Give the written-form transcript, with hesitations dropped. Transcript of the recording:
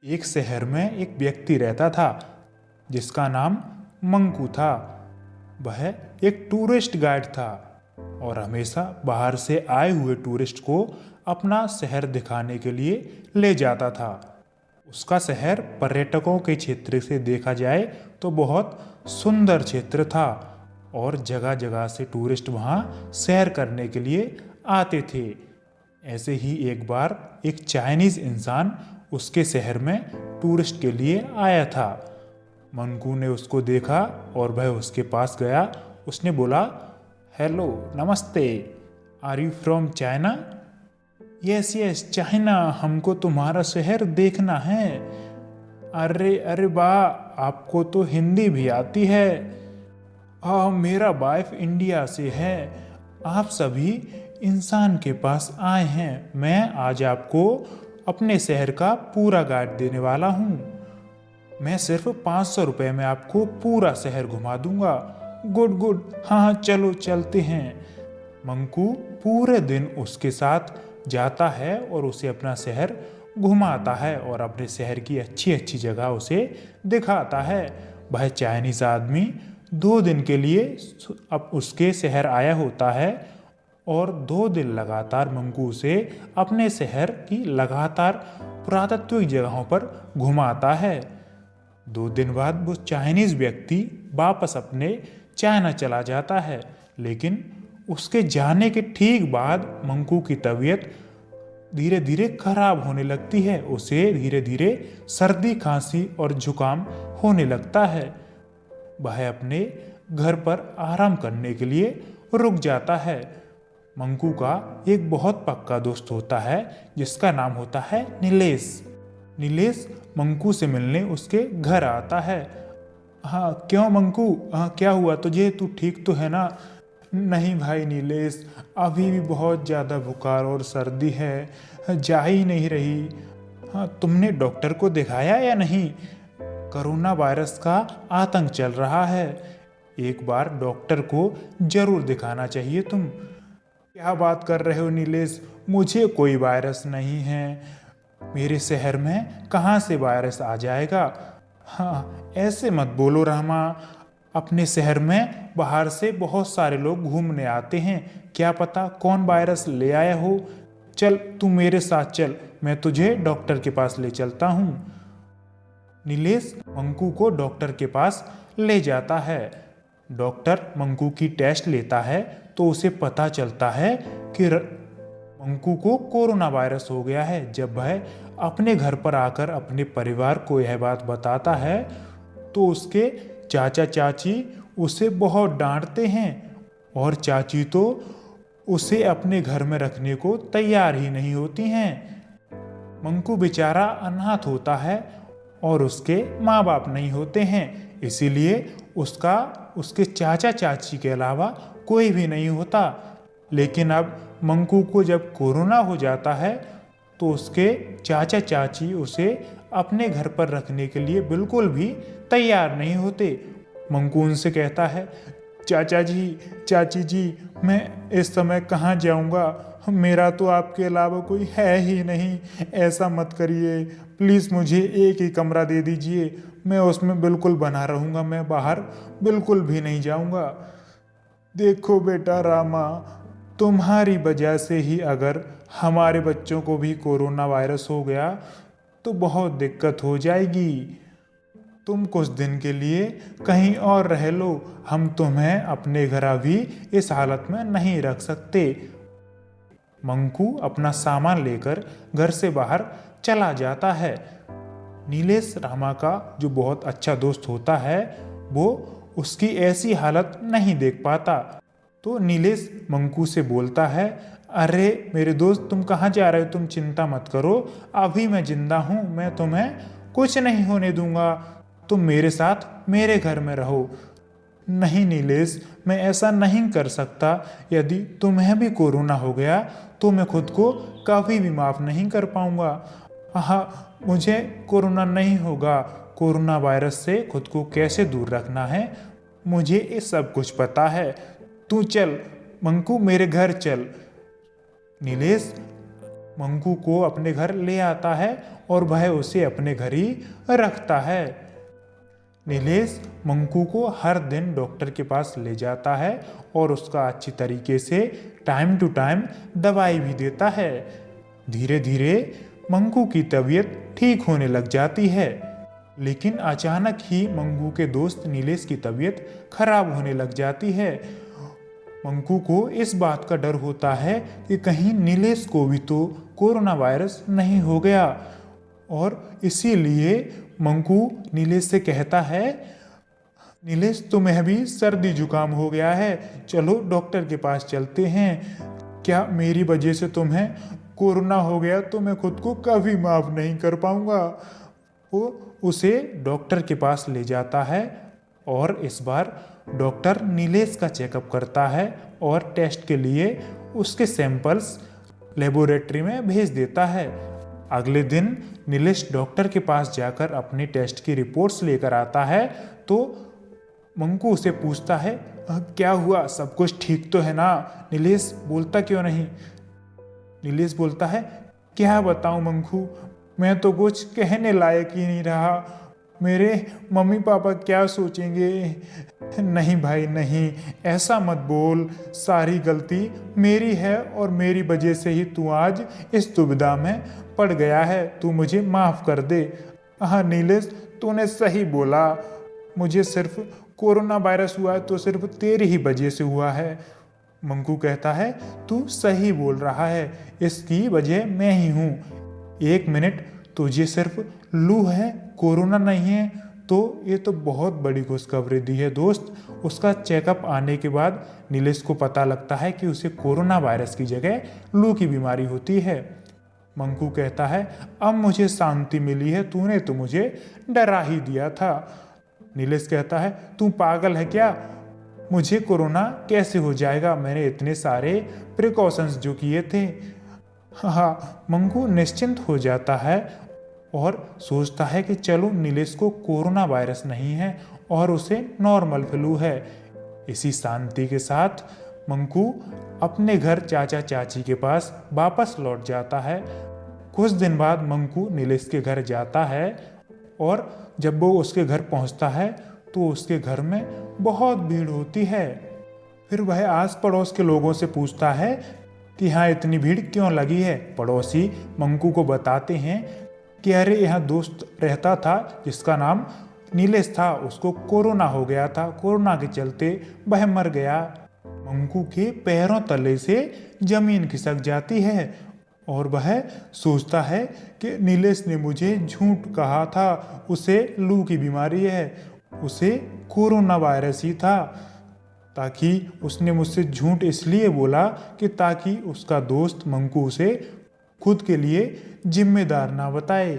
एक शहर में एक व्यक्ति रहता था जिसका नाम मंकू था। वह एक टूरिस्ट गाइड था और हमेशा बाहर से आए हुए टूरिस्ट को अपना शहर दिखाने के लिए ले जाता था। उसका शहर पर्यटकों के क्षेत्र से देखा जाए तो बहुत सुंदर क्षेत्र था और जगह जगह से टूरिस्ट वहाँ सैर करने के लिए आते थे। ऐसे ही एक बार एक चाइनीज इंसान उसके शहर में टूरिस्ट के लिए आया था। मंकू ने उसको देखा और वह उसके पास गया। उसने बोला, हेलो, नमस्ते, are you from China? Yes yes, China, हमको तुम्हारा शहर देखना है। अरे अरे वाह, आपको तो हिंदी भी आती है। मेरा वाइफ इंडिया से है। आप सभी इंसान के पास आए हैं। मैं आज आपको अपने शहर का पूरा गाइड देने वाला हूँ। मैं सिर्फ 500 रुपये में आपको पूरा शहर घुमा दूंगा। गुड गुड, हाँ हाँ, चलो चलते हैं। मंकू पूरे दिन उसके साथ जाता है और उसे अपना शहर घुमाता है और अपने शहर की अच्छी अच्छी जगह उसे दिखाता है। वह चाइनीज आदमी 2 दिन के लिए अब उसके शहर आया होता है और 2 दिन लगातार मंकू उसे अपने शहर की लगातार पुरातात्विक जगहों पर घुमाता है। 2 दिन बाद वो चाइनीज व्यक्ति वापस अपने चाइना चला जाता है, लेकिन उसके जाने के ठीक बाद मंकू की तबीयत धीरे धीरे खराब होने लगती है। उसे धीरे धीरे सर्दी, खांसी और जुकाम होने लगता है। वह अपने घर पर आराम करने के लिए रुक जाता है। मंकू का एक बहुत पक्का दोस्त होता है जिसका नाम होता है नीलेश। नीलेश मंकू से मिलने उसके घर आता है। हाँ, क्यों मंकू, हाँ क्या हुआ तुझे, तू ठीक तो है ना? नहीं भाई नीलेश, अभी भी बहुत ज़्यादा बुखार और सर्दी है, जा ही नहीं रही। हाँ, तुमने डॉक्टर को दिखाया या नहीं? कोरोना वायरस का आतंक चल रहा है, एक बार डॉक्टर को जरूर दिखाना चाहिए तुम। क्या बात कर रहे हो नीलेश, मुझे कोई वायरस नहीं है। मेरे शहर में कहाँ से वायरस आ जाएगा? हाँ, ऐसे मत बोलो रहमा, अपने शहर में बाहर से बहुत सारे लोग घूमने आते हैं, क्या पता कौन वायरस ले आया हो। चल तू मेरे साथ चल, मैं तुझे डॉक्टर के पास ले चलता हूँ। नीलेश मंकू को डॉक्टर के पास ले जाता है। डॉक्टर मंकू की टेस्ट लेता है तो उसे पता चलता है कि मंकू को कोरोना वायरस हो गया है। जब वह अपने घर पर आकर अपने परिवार को यह बात बताता है तो उसके चाचा चाची उसे बहुत डांटते हैं और चाची तो उसे अपने घर में रखने को तैयार ही नहीं होती हैं। मंकू बेचारा अनाथ होता है और उसके माँ बाप नहीं होते हैं, इसीलिए उसके चाचा चाची के अलावा कोई भी नहीं होता। लेकिन अब मंकू को जब कोरोना हो जाता है तो उसके चाचा चाची उसे अपने घर पर रखने के लिए बिल्कुल भी तैयार नहीं होते। मंकू उनसे कहता है, चाचा जी, चाची जी, मैं इस समय कहाँ जाऊँगा? मेरा तो आपके अलावा कोई है ही नहीं। ऐसा मत करिए, प्लीज़ मुझे एक ही कमरा दे दीजिए, मैं उसमें बिल्कुल बना रहूँगा, मैं बाहर बिल्कुल भी नहीं जाऊँगा। देखो बेटा रामा, तुम्हारी वजह से ही अगर हमारे बच्चों को भी कोरोना वायरस हो गया तो बहुत दिक्कत हो जाएगी। तुम कुछ दिन के लिए कहीं और रह लो, हम तुम्हें अपने घर अभी इस हालत में नहीं रख सकते। मंकू अपना सामान लेकर घर से बाहर चला जाता है। नीलेश रामा का जो बहुत अच्छा दोस्त होता है वो उसकी ऐसी हालत नहीं देख पाता, तो नीलेश मंकू से बोलता है, अरे मेरे दोस्त, तुम कहाँ जा रहे हो? तुम चिंता मत करो, अभी मैं जिंदा हूँ, मैं तुम्हें कुछ नहीं होने दूंगा, तुम मेरे साथ मेरे घर में रहो। नहीं नीलेश, मैं ऐसा नहीं कर सकता। यदि तुम्हें भी कोरोना हो गया तो मैं खुद को कभी भी माफ़ नहीं कर पाऊंगा। हाँ, मुझे कोरोना नहीं होगा। कोरोना वायरस से खुद को कैसे दूर रखना है मुझे ये सब कुछ पता है। तू चल मंकू, मेरे घर चल। नीलेश मंकू को अपने घर ले आता है और वह उसे अपने घर ही रखता है। नीलेश मंकू को हर दिन डॉक्टर के पास ले जाता है और उसका अच्छी तरीके से टाइम टू टाइम दवाई भी देता है। धीरे धीरे मंकू की तबीयत ठीक होने लग जाती है, लेकिन अचानक ही मंकू के दोस्त नीलेश की तबीयत खराब होने लग जाती है। मंकू को इस बात का डर होता है कि कहीं नीलेश को भी तो कोरोना वायरस नहीं हो गया, और इसीलिए मंकू नीलेश से कहता है, नीलेश तुम्हें भी सर्दी जुकाम हो गया है, चलो डॉक्टर के पास चलते हैं। क्या मेरी वजह से तुम्हें कोरोना हो गया तो मैं खुद को कभी माफ़ नहीं कर पाऊंगा। वो उसे डॉक्टर के पास ले जाता है और इस बार डॉक्टर नीलेश का चेकअप करता है और टेस्ट के लिए उसके सैंपल्स लेबोरेटरी में भेज देता है। अगले दिन नीलेश डॉक्टर के पास जाकर अपने टेस्ट की रिपोर्ट्स लेकर आता है तो मंकू उसे पूछता है, क्या हुआ, सब कुछ ठीक तो है ना? नीलेश बोलता क्यों नहीं? नीलेश बोलता है, क्या बताऊं मंकू, मैं तो कुछ कहने लायक ही नहीं रहा, मेरे मम्मी पापा क्या सोचेंगे। नहीं भाई नहीं, ऐसा मत बोल, सारी गलती मेरी है और मेरी वजह से ही तू आज इस दुविधा में पड़ गया है, तू मुझे माफ़ कर दे। हाँ नीलेश, तूने सही बोला, मुझे सिर्फ कोरोना वायरस हुआ है तो सिर्फ तेरी ही वजह से हुआ है। मंकू कहता है, तू सही बोल रहा है, इसकी वजह मैं ही हूँ। 1 मिनट, तुझे सिर्फ लू है, कोरोना नहीं है, तो ये तो बहुत बड़ी खुशखबरी दी है दोस्त। उसका चेकअप आने के बाद नीलेश को पता लगता है कि उसे कोरोना वायरस की जगह लू की बीमारी होती है। मंकू कहता है, अब मुझे शांति मिली है, तूने तो मुझे डरा ही दिया था। नीलेश कहता है, तू पागल है क्या, मुझे कोरोना कैसे हो जाएगा, मैंने इतने सारे प्रिकॉशंस जो किए थे। हाँ, मंकू निश्चिंत हो जाता है और सोचता है कि चलो नीलेश को कोरोना वायरस नहीं है और उसे नॉर्मल फ्लू है। इसी शांति के साथ मंकू अपने घर चाचा चाची के पास वापस लौट जाता है। कुछ दिन बाद मंकू नीलेश के घर जाता है और जब वो उसके घर पहुंचता है तो उसके घर में बहुत भीड़ होती है। फिर वह आस पड़ोस के लोगों से पूछता है कि हाँ इतनी भीड़ क्यों लगी है। पड़ोसी मंकू को बताते हैं कि अरे यहाँ दोस्त रहता था जिसका नाम नीलेश था, उसको कोरोना हो गया था, कोरोना के चलते वह मर गया। मंकू के पैरों तले से जमीन खिसक जाती है और वह सोचता है कि नीलेश ने मुझे झूठ कहा था, उसे लू की बीमारी है, उसे कोरोना वायरस ही था, ताकि उसने मुझसे झूठ इसलिए बोला कि ताकि उसका दोस्त मंकू उसे खुद के लिए जिम्मेदार ना बताए।